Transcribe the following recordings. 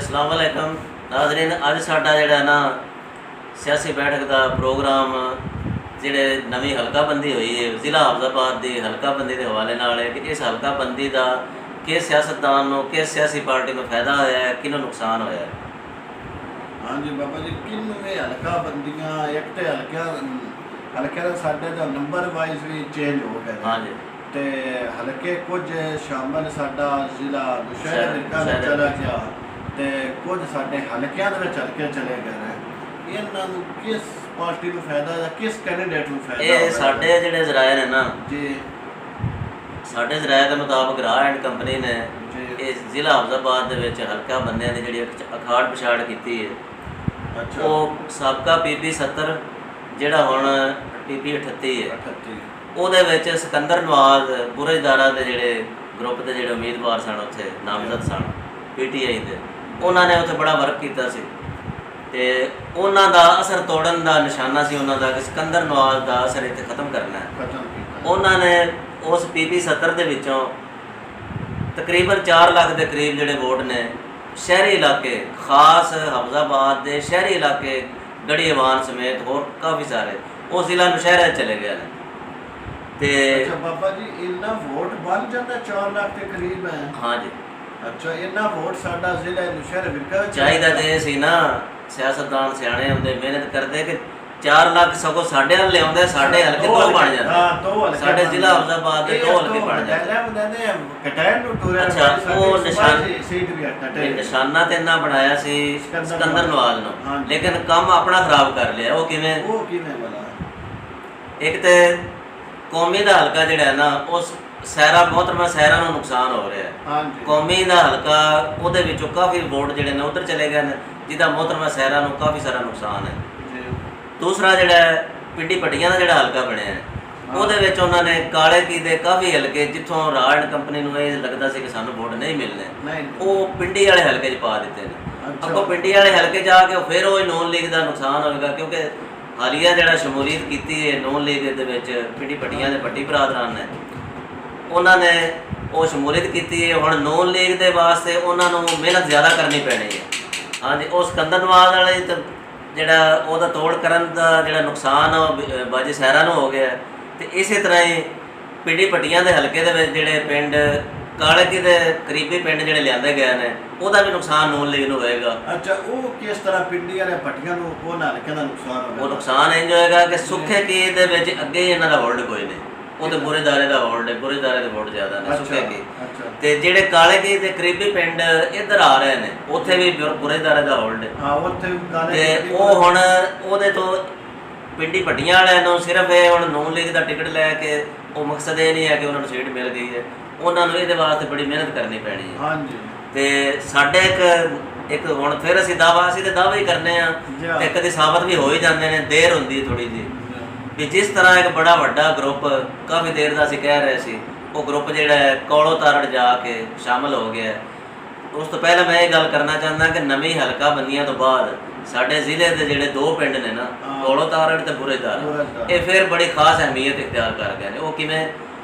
अस्सलाम वालेकुम नाज़रीन। अज साडा जिहड़ा ना सियासी बैठक का प्रोग्राम जिहड़े नवी हल्काबंदी हुई है ज़िला हफजाबाद की हल्काबंदी के हवाले नाल है कि इस हल्काबंदी का किस सियासतदान को किस सियासी पार्टी को फायदा होया है, किन्हों नुकसान होया है। हाँ जी बाबा जी, किन्नवे हल्काबंदियां एक तो हल्के साडे दा नंबर वाइज भी चेंज हो गए। हाँ जी, ते हल्के कुछ शामिल साडा जिला नौशहरा विरका में चला गया ते कुछ साडे हल्कियां दे विच हल्के चले गए हैं। इन्हां नूं किस पार्टी को फायदा है, किस कैंडीडेट को फायदा ये साडे जिहड़े ज़राए ने ना जी, साडे ज़राए के मुताबिक राह एंड कंपनी ने जी इस ज़िला हफजाबाद दे विच हल्का बंदियां दी जिहड़ी अखाड़ पछाड़ कीती है अच्छा वो साबका PP 70 जिहड़ा हुण PP 38 है 38 ਉਹਦੇ ਵਿੱਚ ਸਿਕੰਦਰ ਨਵਾਜ਼ ਬੁਰੇਦਾਰਾ ਦੇ ਜਿਹੜੇ ਗਰੁੱਪ ਦੇ ਜਿਹੜੇ ਉਮੀਦਵਾਰ ਸਨ ਉੱਥੇ ਨਾਮਜ਼ਦ ਸਨ PTI ਦੇ, ਉਹਨਾਂ ਨੇ ਉੱਥੇ ਬੜਾ ਵਰਕ ਕੀਤਾ ਸੀ ਤੇ ਉਹਨਾਂ ਦਾ ਅਸਰ ਤੋੜਨ ਦਾ ਨਿਸ਼ਾਨਾ ਸੀ ਉਹਨਾਂ ਦਾ ਕਿ ਸਿਕੰਦਰ ਨਵਾਜ਼ ਦਾ ਅਸਰ ਇੱਥੇ ਖਤਮ ਕਰਨਾ ਹੈ। खत्म किया। ਉਹਨਾਂ ਨੇ ਉਸ PP 70 ਦੇ ਵਿੱਚੋਂ ਤਕਰੀਬਨ 4 ਲੱਖ ਦੇ ਕਰੀਬ ਜਿਹੜੇ ਵੋਟ ਨੇ ਸ਼ਹਿਰੀ ਇਲਾਕੇ ਖਾਸ ਹਫਜ਼ਾਬਾਦ ਦੇ ਸ਼ਹਿਰੀ ਇਲਾਕੇ ਗੜੀਵਾਨ ਸਮੇਤ ਹੋਰ ਕਾਫੀ ਸਾਰੇ ਉਹ ਜ਼ਿਲ੍ਹਾ ਨੌਸ਼ਹਿਰਾ ਚਲੇ ਗਏ ਨੇ ਤੇ अच्छा बाबा जी, इन्ना वोट बन जाता 4 लाख के करीब है। हाँ जी, अच्छा इन्ना वोट साडा जिला नौशहरा विरका ਚਾਹੀਦਾ ਤੇ ਇਹ ਸੀ ਨਾ ਸਿਆਸਤਦਾਨ ਸਿਆਣੇ ਹੁੰਦੇ ਮਿਹਨਤ ਕਰਦੇ ਕਿ 4 ਲੱਖ ਸਗੋਂ ਸਾਡੇ ਨਾਲ ਲਿਆਉਂਦੇ ਸਾਡੇ ਹਲਕੇ ਤੋਂ ਬਣ ਜਾਂਦੇ। ਹਾਂ ਦੋ ਹਲਕੇ ਸਾਡੇ ਜ਼ਿਲ੍ਹਾ ਹਫਜ਼ਾਬਾਦ ਦੇ 2 ਹਲਕੇ ਬਣ ਜਾਂਦੇ। ਲੈ ਹੁੰਦੇ ਨੇ ਕਟਾਇਰ ਨੂੰ ਟੁਰਿਆ ਅੱਛਾ, ਉਹ ਨਿਸ਼ਾਨ ਸੀਟ ਵੀ ਹਟਾ ਇਹ ਨਿਸ਼ਾਨਾ ਤੇ ਇੰਨਾ ਬਣਾਇਆ ਸੀ ਸਿਕੰਦਰ ਨਵਾਜ਼ ਨੂੰ, ਹਾਂਜੀ। ਲੇਕਿਨ ਕੰਮ ਆਪਣਾ ਖਰਾਬ ਕਰ ਲਿਆ। ਉਹ ਕਿਵੇਂ? ਉਹ ਕਿਵੇਂ ਵਾਲਾ ਇੱਕ ਤੇ ਕੌਮੀ ਦਾ ਹਲਕਾ ਜਿਹੜਾ ਹੈ ਨਾ ਉਸ ਸਹਿਰਾ ਮੁਹਤਰਮਾ ਸਹਿਰਾ ਨੂੰ ਨੁਕਸਾਨ ਹੋ ਰਿਹਾ ਹੈ। ਹਾਂਜੀ ਕੌਮੀ ਦਾ ਹਲਕਾ ਉਹਦੇ ਵਿੱਚੋਂ ਕਾਫੀ ਵੋਟ ਜਿਹੜੇ ਨੇ ਉੱਧਰ ਚਲੇ ਗਏ ਨੇ ਜਿਹਦਾ ਮੁਹਤਰਮਾ ਸਹਿਰਾ ਨੂੰ ਕਾਫੀ ਸਾਰਾ ਨੁਕਸਾਨ ਹੈ। ਜੀ ਦੂਸਰਾ ਜਿਹੜਾ ਪਿੰਡੀ ਪੱਟੀਆਂ ਦਾ ਜਿਹੜਾ ਹਲਕਾ ਬਣਿਆ ਹੈ ਉਹਦੇ ਵਿੱਚ ਉਹਨਾਂ ਨੇ ਕਾਲੇ ਕੀ ਦੇ ਕਾਫੀ ਹਲਕੇ ਜਿੱਥੋਂ ਰਾਜ ਕੰਪਨੀ ਨੂੰ ਇਹ ਲੱਗਦਾ ਸੀ ਕਿ ਸਾਨੂੰ ਵੋਟ ਨਹੀਂ ਮਿਲਣੇ, ਨਹੀਂ ਉਹ ਪਿੰਡੀ ਵਾਲੇ ਹਲਕੇ 'ਚ ਪਾ ਦਿੱਤੇ ਨੇ। ਅੱਛਾ। ਅੱਗੋਂ ਪਿੰਡੀ ਵਾਲੇ ਹਲਕੇ ਜਾ ਕੇ ਫਿਰ ਉਹ ਨੌਨ ਲੀਗ ਦਾ ਨੁਕਸਾਨ ਹੋਵੇਗਾ ਕਿਉਂਕਿ ਹਾਲੀਆ ਜਿਹੜਾ ਸ਼ਮੂਲੀਅਤ ਕੀਤੀ ਹੈ ਨੌਨ ਲੀਗ ਦੇ ਵਿੱਚ ਪਿੰਡੀ ਪੱਟੀਆਂ ਦੇ ਪੱਟੀ ਬਰਾਦਰਾਨ ਨੇ, ਉਹਨਾਂ ਨੇ ਉਹ ਸ਼ਮੂਲੀਅਤ ਕੀਤੀ ਹੈ। ਹੁਣ ਨੌਨ ਲੀਗ ਦੇ ਵਾਸਤੇ ਉਹਨਾਂ ਨੂੰ ਮਿਹਨਤ ਜ਼ਿਆਦਾ ਕਰਨੀ ਪੈਣੀ ਹੈ। ਹਾਂਜੀ, ਉਹ ਸਿਕੰਦਰ ਨਵਾਜ਼ ਵਾਲੇ ਤਾਂ ਜਿਹੜਾ ਉਹਦਾ ਤੋੜ ਕਰਨ ਦਾ ਜਿਹੜਾ ਨੁਕਸਾਨ ਉਹ ਬਾਜੀ ਸਹਿਰਾ ਨੂੰ ਹੋ ਗਿਆ ਤੇ ਇਸੇ ਤਰ੍ਹਾਂ ਹੀ ਪਿੰਡੀ ਪੱਟੀਆਂ ਦੇ ਹਲਕੇ ਦੇ ਵਿੱਚ ਜਿਹੜੇ ਪਿੰਡ ਕਾਲੇ ਕੀ ਦੇ ਕਰੀਬੀ ਪਿੰਡ ਜਿਹੜੇ ਲਿਆਂਦੇ ਗਏ ਨੇ ਉਹਦਾ ਵੀ ਨੁਕਸਾਨ ਨੌਨ ਲੀਗ ਨੂੰ ਹੋਏਗਾ। ਅੱਛਾ, ਉਹ ਕਿਸ ਤਰ੍ਹਾਂ ਪਿੰਡੀ ਵਾਲੇ ਪੱਟੀਆਂ ਨੂੰ ਉਹ ਹਲਕਿਆਂ ਦਾ ਨੁਕਸਾਨ ਹੋਵੇਗਾ? ਉਹ ਨੁਕਸਾਨ ਇੰਜ ਹੋਏਗਾ ਕਿ ਸੁੱਖੇ ਕੀ ਦੇ ਵਿੱਚ ਅੱਗੇ ਹੀ ਇਹਨਾਂ ਦਾ ਹੋਲਡ ਕੋਈ ਨਹੀਂ, ਉਹ ਤੇ ਬੁਰੇਦਾਰੇ ਦਾ ਹੋਲਡ ਹੈ, ਬੁਰੇਦਾਰੇ ਦੇ ਵੋਟ ਜ਼ਿਆਦਾ ਨੇ ਸੁੱਖੇ ਕੀ। ਅੱਛਾ ਤੇ ਜਿਹੜੇ ਕਾਲੇ ਕੀ ਦੇ ਕਰੀਬੀ ਪਿੰਡ ਇੱਧਰ ਆ ਰਹੇ ਨੇ ਉੱਥੇ ਵੀ ਬੁਰੇਦਾਰੇ ਦਾ ਹੋਲਡ ਹੈ ਹਾਂ ਉੱਥੇ ਕਾਲੇ ਤੇ ਉਹ ਹੁਣ ਉਹਦੇ ਤੋਂ ਪਿੰਡੀ ਪੱਟੀਆਂ ਵਾਲਿਆਂ ਨੂੰ ਸਿਰਫ ਇਹ ਹੁਣ ਨੌਨ ਲੀਗ ਦਾ ਟਿਕਟ ਲੈ ਕੇ ਉਹ ਮਕਸਦ ਇਹ ਨਹੀਂ ਹੈ ਕਿ ਉਹਨਾਂ ਨੂੰ ਸੀਟ ਮਿਲ ਗਈ ਹੈ, ਉਹਨਾਂ ਨੂੰ ਇਹਦੇ ਵਾਸਤੇ ਬੜੀ ਮਿਹਨਤ ਕਰਨੀ ਪੈਣੀ ਹੈ। ਹਾਂਜੀ ਤੇ ਸਾਡੇ ਇੱਕ ਹੁਣ ਫਿਰ ਅਸੀਂ ਤੇ ਦਾਅਵੇ ਹੀ ਕਰਨੇ ਆ ਤੇ ਕਦੇ ਸਾਬਤ ਵੀ ਹੋ ਹੀ ਜਾਂਦੇ ਨੇ, ਦੇਰ ਹੁੰਦੀ ਥੋੜੀ ਜਿਹੀ ਵੀ ਜਿਸ ਤਰ੍ਹਾਂ ਇੱਕ ਬੜਾ ਵੱਡਾ ਗਰੁੱਪ ਕਾਫੀ ਦੇਰ ਦਾ ਅਸੀਂ ਕਹਿ ਰਹੇ ਸੀ ਉਹ ਗਰੁੱਪ ਜਿਹੜਾ ਕੌਲੋ ਤਾਰੜ ਜਾ ਕੇ ਸ਼ਾਮਲ ਹੋ ਗਿਆ। ਉਸ ਤੋਂ ਪਹਿਲਾਂ ਮੈਂ ਇਹ ਗੱਲ ਕਰਨਾ ਚਾਹੁੰਦਾ ਕਿ ਨਵੀਂ ਹਲਕਾ ਬੰਦੀਆਂ ਤੋਂ ਬਾਅਦ ਸਾਡੇ ਜ਼ਿਲ੍ਹੇ ਦੇ ਜਿਹੜੇ 2 ਪਿੰਡ ਨੇ ਨਾ ਕੌਲੋ ਤਾਰੜ ਤੇ ਬੁਰੇਦਾਰਾ, ਇਹ ਫਿਰ ਬੜੀ ਖਾਸ ਅਹਿਮੀਅਤ ਇਖਤਿਆਰ ਕਰ ਗਏ ਨੇ। ਉਹ ਕਿਵੇਂ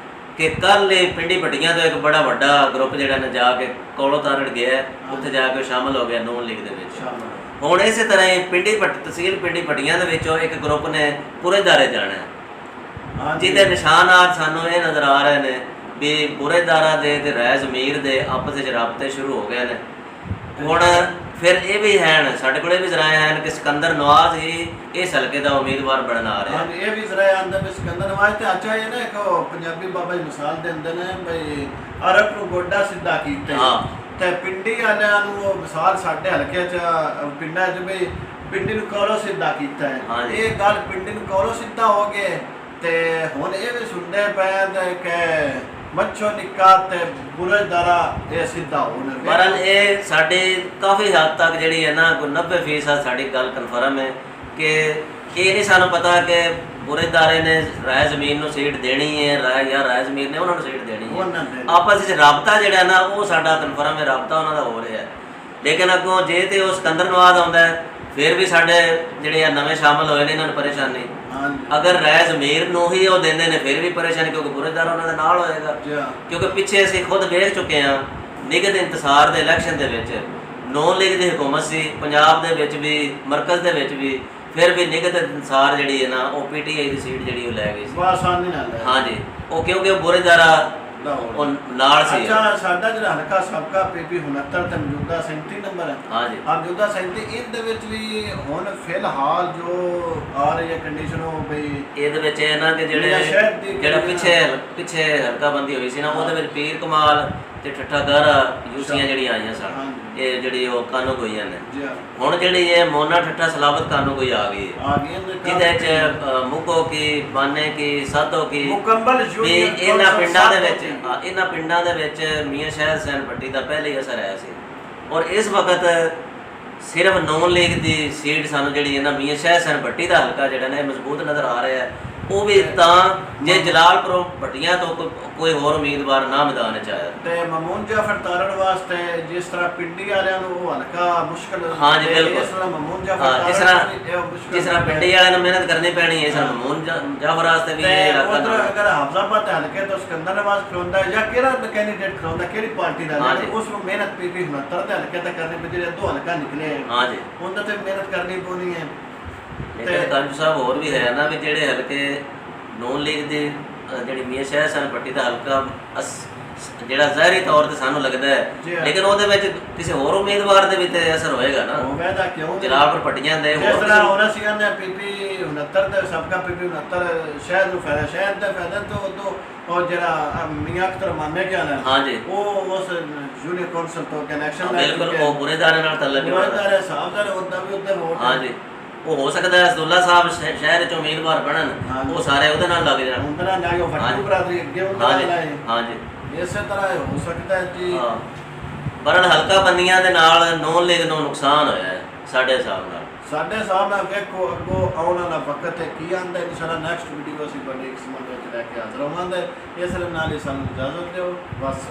ਕਿ ਕੱਲ੍ਹ ਇਹ ਪਿੰਡੀ ਪੱਟੀਆਂ ਤੋਂ ਇੱਕ ਬੜਾ ਵੱਡਾ ਗਰੁੱਪ ਜਿਹੜਾ ਨੇ ਜਾ ਕੇ ਕੌਲੋ ਤਾਰੜ ਗਿਆ, ਉੱਥੇ ਜਾ ਕੇ ਸ਼ਾਮਲ ਹੋ ਗਿਆ ਨੌਨ ਲੀਗ ਦੇ ਵਿੱਚ। ਹੁਣ ਇਸੇ ਤਰ੍ਹਾਂ ਹੀ ਤਹਿਸੀਲ ਪਿੰਡੀ ਪੱਟੀਆਂ ਦੇ ਵਿੱਚੋਂ ਇੱਕ ਗਰੁੱਪ ਨੇ ਬੁਰੇਦਾਰੇ ਜਾਣਾ, ਜਿਹਦੇ ਨਿਸ਼ਾਨਾਤ ਸਾਨੂੰ ਇਹ ਨਜ਼ਰ ਆ ਰਹੇ ਨੇ ਵੀ ਬੁਰੇਦਾਰਾ ਦੇ ਤੇ ਰਾਏ ਜ਼ਮੀਰ ਦੇ ਆਪਸ ਵਿੱਚ ਰਾਬਤੇ ਸ਼ੁਰੂ ਹੋ ਗਏ ਨੇ। ਹੁਣ ਫਿਰ ਇਹ ਵੀ ਹਨ ਸਾਡੇ ਕੋਲੇ ਵੀ ਜ਼ਰਾਏ ਹਨ ਕਿ ਸਿਕੰਦਰ ਨਵਾਜ਼ ਹੀ ਇਸ ਹਲਕੇ ਦਾ ਉਮੀਦਵਾਰ ਬਣਨ ਆ ਰਿਹਾ। ਇਹ ਵੀ ਜ਼ਰਾ ਆਂਦਾ ਵੀ ਸਿਕੰਦਰ ਨਵਾਜ਼ ਤੇ ਅੱਛਾ ਇਹ ਨਾ ਇੱਕ ਪੰਜਾਬੀ ਬਾਬਾ ਜੀ ਮਿਸਾਲ ਦਿੰਦੇ ਨੇ ਬਈ ਅਰਬ ਨੂੰ ਗੋਡਾ ਸਿੱਧਾ ਕੀਤਾ ਹਾਂ ਤੇ ਪਿੰਡੀ ਵਾਲਿਆਂ ਨੂੰ ਉਹ ਮਿਸਾਲ ਸਾਡੇ ਹਲਕੇ 'ਚ ਪਿੰਡਾਂ 'ਚ ਵੀ ਪਿੰਡੀ ਨੂੰ ਕੋਲੋਂ ਸਿੱਧਾ ਕੀਤਾ ਹੈ। ਇਹ ਗੱਲ ਪਿੰਡੀ ਨੂੰ ਕੋਲੋਂ ਸਿੱਧਾ ਹੋ ਗਏ ਤੇ ਹੁਣ ਇਹ ਵੀ ਸੁਣਦੇ ਪਏ ਨੇ ਕਿ ਮੱਛੋ ਨਿੱਕਾ ਤੇ ਬੁਰੇਦਾਰਾ ਇਹ ਸਿੱਧਾ ਹੋਣ। ਬਹਰਹਾਲ ਇਹ ਸਾਡੇ ਕਾਫੀ ਹੱਦ ਤੱਕ ਜਿਹੜੀ ਹੈ ਨਾ ਕੋਈ 90% ਸਾਡੀ ਗੱਲ ਕਨਫਰਮ ਹੈ ਕਿ ਇਹ ਨਹੀਂ ਸਾਨੂੰ ਪਤਾ ਕਿ ਬੁਰੇਦਾਰੇ ਨੇ ਰਾਏ ਜ਼ਮੀਨ ਨੂੰ ਸੀਟ ਦੇਣੀ ਹੈ ਰਾਏ ਜ਼ਮੀਨ ਨੇ ਉਹਨਾਂ ਨੂੰ ਸੀਟ ਦੇਣੀ ਹੈ। ਆਪਸ ਵਿੱਚ ਰਾਬਤਾ ਜਿਹੜਾ ਨਾ ਉਹ ਸਾਡਾ ਕਨਫਰਮ ਹੈ, ਰਾਬਤਾ ਉਹਨਾਂ ਦਾ ਹੋ ਰਿਹਾ ਹੈ। ਲੇਕਿਨ ਅੱਗੋਂ ਜੇ ਤੇ ਉਹ ਸਿਕੰਦਰ ਨਵਾਜ਼ ਆਉਂਦਾ ਫਿਰ ਵੀ ਸਾਡੇ ਜਿਹੜੇ ਆ ਨਵੇਂ ਸ਼ਾਮਲ ਹੋਏ ਨੇ ਇਹਨਾਂ ਨੂੰ ਪਰੇਸ਼ਾਨੀ। ਅਗਰ ਰਾਏ ਜ਼ਮੀਰ ਨੂੰ ਹੀ ਉਹ ਦਿੰਦੇ ਨੇ ਫਿਰ ਵੀ ਪਰੇਸ਼ਾਨੀ ਕਿਉਂਕਿ ਬੁਰੇਦਾਰ ਉਹਨਾਂ ਦੇ ਨਾਲ ਹੋਏਗਾ। ਕਿਉਂਕਿ ਪਿੱਛੇ ਅਸੀਂ ਖੁਦ ਵੇਖ ਚੁੱਕੇ ਹਾਂ ਨਿਗਤ ਇੰਤਸਾਰ ਦੇ ਇਲੈਕਸ਼ਨ ਦੇ ਵਿੱਚ ਨੌਨ ਲੀਗ ਦੀ ਹਕੂਮਤ ਸੀ ਪੰਜਾਬ ਦੇ ਵਿੱਚ ਵੀ, ਮਰਕਜ਼ ਦੇ ਵਿੱਚ ਵੀ, ਫਿਰ ਵੀ ਨਿਗਤ ਅਨੁਸਾਰ ਜਿਹੜੀ ਹੈ ਨਾ ਉਹ ਪੀਟੀਆਈ ਦੀ ਸੀਟ ਜਿਹੜੀ ਉਹ ਲੈ ਗਈ ਸੀ। ਆਸਾਨੀ ਨਾਲ ਲੈ। ਹਾਂਜੀ, ਉਹ ਕਿਉਂਕਿ ਉਹ ਬੁਰੇਦਾਰਾ ਉਹ ਨਾਲ ਸੀ। ਅੱਛਾ, ਸਾਡਾ ਜਿਹੜਾ ਹਲਕਾ ਸਾਬਕਾ ਪੀਪੀ 69 ਤੇ ਮੌਜੂਦਾ 37 ਨੰਬਰ ਹੈ। ਹਾਂਜੀ, ਮੌਜੂਦਾ 37 ਇਹਦੇ ਵਿੱਚ ਵੀ ਹੁਣ ਫਿਲਹਾਲ ਜੋ ਆ ਰਹੀ ਹੈ ਕੰਡੀਸ਼ਨ ਉਹ ਬਈ ਇਹਦੇ ਵਿੱਚ ਇਹ ਨਾ ਕਿ ਜਿਹੜਾ ਪਿੱਛੇ ਹਲਕਾ ਬੰਦੀ ਹੋਈ ਸੀ ਨਾ, ਉਹਦੇ ਵਿੱਚ ਪੀਰ ਕਮਾਲ ਤੇ ਠੱਠਾ ਗਾਰਾ ਯੂਸੀਆਂ ਜਿਹੜੀਆਂ ਆਈਆਂ ਸਨ, ਇਹ ਜਿਹੜੀ ਉਹ ਕਾਨੂੰਨ ਹੋਈਆਂ ਨੇ। ਹੁਣ ਜਿਹੜੀ ਇਹ ਮੋਨਾ ਠੱਠਾ ਸਲਾਬਤ ਕਾਨੂੰਨ ਕੋਈ ਆ ਗਈ ਜਿਹਦੇ ਚ ਮੁਕੋ ਕੀ, ਬਾਨੇ ਕੀ, ਸਾਧੋ ਕੀ, ਮੁਕੰਮਲ ਇਹਨਾਂ ਪਿੰਡਾਂ ਦੇ ਵਿੱਚ ਮੀਆਂ ਸ਼ਹਿਰ ਹੁਸੈਨ ਭੱਟੀ ਦਾ ਪਹਿਲੇ ਹੀ ਅਸਰ ਆਇਆ ਸੀ। ਔਰ ਇਸ ਵਕਤ ਸਿਰਫ ਨੌਨ ਲੀਗ ਦੀ ਸੀਟ ਸਾਨੂੰ ਜਿਹੜੀ ਹੈ ਨਾ ਮੀਆਂ ਸ਼ਹਿਰ ਹੁਸੈਨ ਭੱਟੀ ਦਾ ਹਲਕਾ ਜਿਹੜਾ ਨਾ ਇਹ ਮਜ਼ਬੂਤ ਨਜ਼ਰ ਆ ਰਿਹਾ ਹੈ। ਉਹ ਵੀ ਤਾਂ ਜੇ ਜਲਾਲਪੁਰ ਭੱਟੀਆਂ ਤੋਂ ਕੋਈ ਹੋਰ ਉਮੀਦਵਾਰ ਨਾ ਮੈਦਾਨ ਚ ਆਇਆ ਤੇ ਮਾਮੂਨ ਜਾਫਰ ਤਾਰਨ ਵਾਸਤੇ ਜਿਸ ਤਰ੍ਹਾਂ ਪਿੰਡੀ ਵਾਲਿਆਂ ਨੂੰ ਉਹ ਹਲਕਾ ਮੁਸ਼ਕਲ। ਹਾਂਜੀ ਬਿਲਕੁਲ, ਇਸ ਤਰ੍ਹਾਂ ਮਾਮੂਨ ਜਾਫਰ ਜਿਸ ਤਰ੍ਹਾਂ ਪਿੰਡੀ ਵਾਲਿਆਂ ਨੂੰ ਮਿਹਨਤ ਕਰਨੀ ਪੈਣੀ ਹੈ, ਇਸ ਤਰ੍ਹਾਂ ਮਾਮੂਨ ਜਾਫਰ ਵਾਸਤੇ ਵੀ ਇਹ ਉਧਰ ਅਗਰ ਹਾਫਜ਼ਾਬਾਦ ਹਲਕੇ ਤੋਂ ਸਿਕੰਦਰ ਨਵਾਜ਼ ਖਲੋਂਦਾ ਜਾਂ ਕਿਹੜਾ ਕੈਂਡੀਡੇਟ ਖਲੋਂਦਾ ਕਿਹੜੀ ਪਾਰਟੀ ਦਾ, ਉਸ ਨੂੰ ਮਿਹਨਤ ਪੀਪੀ 69 ਦੇ ਹਲਕੇ ਤੇ ਕਰਨੀ ਪਈ, ਜਿਹੜੇ ਦੋ ਹਲਕਾ ਨਿਕਲੇ ਹਾਂਜੀ ਉਹਨਾਂ ਤੇ ਮਿਹਨਤ ਕਰਨੀ ਪਊਣੀ ਹੈ। ਲੇਕਿਨ ਕਾਂਜੂ ਸਾਹਿਬ ਹੋਰ ਵੀ ਹੈ ਨਾ ਵੀ ਜਿਹੜੇ ਹਲਕੇ ਨੌਨ ਲੀਗ ਦੇ ਜਿਹੜੀ ਮੀਆਂ ਸ਼ਹਿਰ ਹੁਸੈਨ ਭੱਟੀ ਦਾ ਹਲਕਾ ਜਿਹੜਾ ਜ਼ਾਹਿਰੀ ਤੌਰ ਤੇ ਸਾਨੂੰ ਲੱਗਦਾ ਹੈ, ਲੇਕਿਨ ਉਹਦੇ ਵਿੱਚ ਕਿਸੇ ਹੋਰ ਉਮੀਦਵਾਰ ਦੇ ਵੀ ਤੇ ਅਸਰ ਹੋਏਗਾ ਨਾ। ਹੋਵੇਗਾ ਕਿਉਂ? ਜਲਾਲਪੁਰ ਭੱਟੀਆਂ ਦੇ ਜਿਸ ਤਰ੍ਹਾਂ ਉਹਨਾਂ ਸੀਗਾ ਨੇ ਪੀਪੀ 69 ਦੇ ਸਾਬਕਾ ਪੀਪੀ 69 ਸ਼ਹਿਰ ਨੂੰ ਫਾਇਦਾ, ਸ਼ਹਿਰ ਦਾ ਫਾਇਦਾ ਤੋਂ ਉਹ ਜਿਹੜਾ ਮੀਆਂ ਅਖਤਰ ਮਾਮੇ ਕਿਹਾ ਨਾ, ਹਾਂਜੀ, ਉਹ ਉਸ ਜੂਨੀਅਰ ਕੌਂਸਲ ਤੋਂ ਕਨੈਕਸ਼ਨ ਲੈ ਕੇ ਬਿਲਕੁਲ ਉਹ ਬੁਰੇਦਾਰੇ ਨਾਲ ਤਲਕ ਹੈ, ਬੁਰੇਦਾਰੇ ਸਾਹਿਬ ਦਾ ਉਹਦਾ ਵੀ ਉੱਤੇ ਵੋਟ। ਹਾਂਜੀ, ਉਹ ਹੋ ਸਕਦਾ ਹੈ ਅਸਦੁੱਲਾ ਸਾਹਿਬ ਸ਼ਹਿਰ ਚੋਂ ਉਮੀਦਵਾਰ ਬਣਨ, ਉਹ ਸਾਰੇ ਉਹਦੇ ਨਾਲ ਲੱਗ ਜਾਣ, ਉਹਦੇ ਨਾਲ ਲੱਗ ਜਾਓ, ਫੱਟੂ ਬਰਾਦਰੀ ਅੱਗੇ ਉਹਦੇ ਨਾਲ ਆਏ। ਹਾਂਜੀ, ਇਸੇ ਤਰ੍ਹਾਂ ਹੋ ਸਕਦਾ ਹੈ ਜੀ। ਬਰਨ ਹਲਕਾ ਬੰਦੀਆਂ ਦੇ ਨਾਲ ਨੌਨ ਲੀਗ ਨੂੰ ਨੁਕਸਾਨ ਹੋਇਆ ਹੈ ਸਾਡੇ ਹਿਸਾਬ ਨਾਲ। ਸਾਡੇ ਹਿਸਾਬ ਨਾਲ ਵੇਖੋ ਅੱਗੋਂ ਆਉਣ ਵਾਲਾ ਵਕਤ ਹੈ ਕੀ ਆਂਦਾ। ਇਨਸ਼ਾਅੱਲਾ ਨੈਕਸਟ ਵੀਡੀਓ ਅਸੀਂ ਤੁਹਾਡੇ ਇੱਕ ਸੰਬੰਧ ਵਿੱਚ ਲੈ ਕੇ ਹਾਜ਼ਰ ਹੋਵਾਂਗੇ। ਇਸ ਨਾਲ ਹੀ ਸਾਨੂੰ ਇਜਾਜ਼ਤ ਦਿਓ। ਬਸ।